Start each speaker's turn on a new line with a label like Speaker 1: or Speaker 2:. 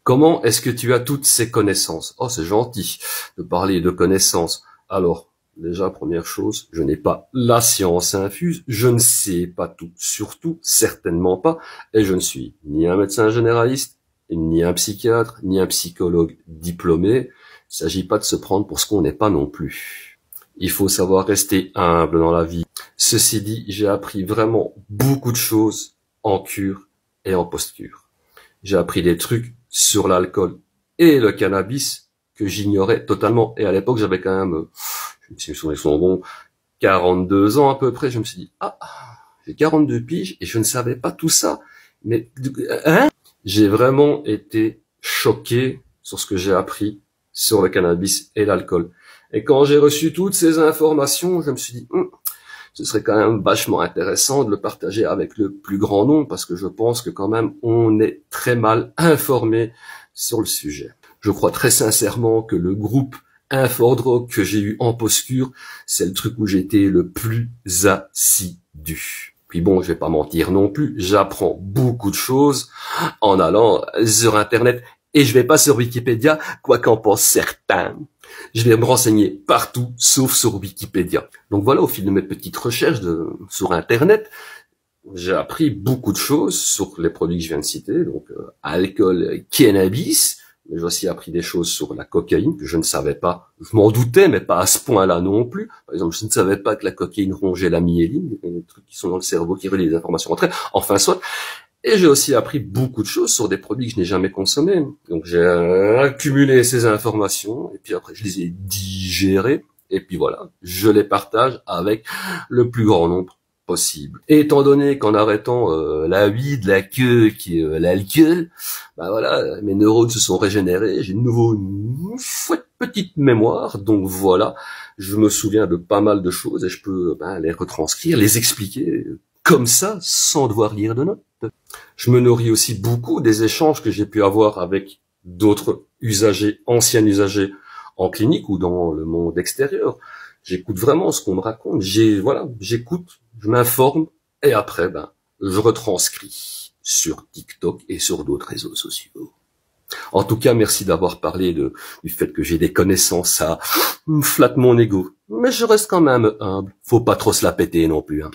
Speaker 1: Comment est-ce que tu as toutes ces connaissances? Oh, c'est gentil de parler de connaissances. Alors, déjà, première chose, je n'ai pas la science infuse, je ne sais pas tout, surtout, certainement pas, et je ne suis ni un médecin généraliste, ni un psychiatre, ni un psychologue diplômé. Il ne s'agit pas de se prendre pour ce qu'on n'est pas non plus. Il faut savoir rester humble dans la vie. Ceci dit, j'ai appris vraiment beaucoup de choses en cure et en post-cure. J'ai appris des trucs sur l'alcool et le cannabis que j'ignorais totalement. Et à l'époque, j'avais quand même, je me souviens son bon, 42 ans à peu près. Je me suis dit, j'ai 42 piges et je ne savais pas tout ça. Mais, hein? J'ai vraiment été choqué sur ce que j'ai appris sur le cannabis et l'alcool. Et quand j'ai reçu toutes ces informations, je me suis dit, ce serait quand même vachement intéressant de le partager avec le plus grand nombre parce que je pense que quand même on est très mal informé sur le sujet. Je crois très sincèrement que le groupe Infordrogue que j'ai eu en post-cure, c'est le truc où j'étais le plus assidu. Puis bon, je vais pas mentir non plus, j'apprends beaucoup de choses en allant sur Internet et je vais pas sur Wikipédia, quoi qu'en pensent certains. Je vais me renseigner partout, sauf sur Wikipédia. Donc voilà, au fil de mes petites recherches sur Internet, j'ai appris beaucoup de choses sur les produits que je viens de citer, donc alcool, cannabis, mais j'ai aussi appris des choses sur la cocaïne que je ne savais pas. Je m'en doutais, mais pas à ce point-là non plus. Par exemple, je ne savais pas que la cocaïne rongeait la myéline, des trucs qui sont dans le cerveau qui relient les informations entre elles. Enfin, soit. Et j'ai aussi appris beaucoup de choses sur des produits que je n'ai jamais consommés. Donc j'ai accumulé ces informations, et puis après je les ai digérées, et puis voilà, je les partage avec le plus grand nombre possible. Et étant donné qu'en arrêtant la weed, la queue, qui est l'alcool, bah voilà, mes neurones se sont régénérés, j'ai de nouveau une fouette petite mémoire, donc voilà, je me souviens de pas mal de choses, et je peux les retranscrire, les expliquer comme ça, sans devoir lire de notes. Je me nourris aussi beaucoup des échanges que j'ai pu avoir avec d'autres usagers, anciens usagers en clinique ou dans le monde extérieur. J'écoute vraiment ce qu'on me raconte. J'écoute, je m'informe et après, je retranscris sur TikTok et sur d'autres réseaux sociaux. En tout cas, merci d'avoir parlé du fait que j'ai des connaissances, ça me flatte mon ego. Mais je reste quand même humble. Faut pas trop se la péter non plus, hein.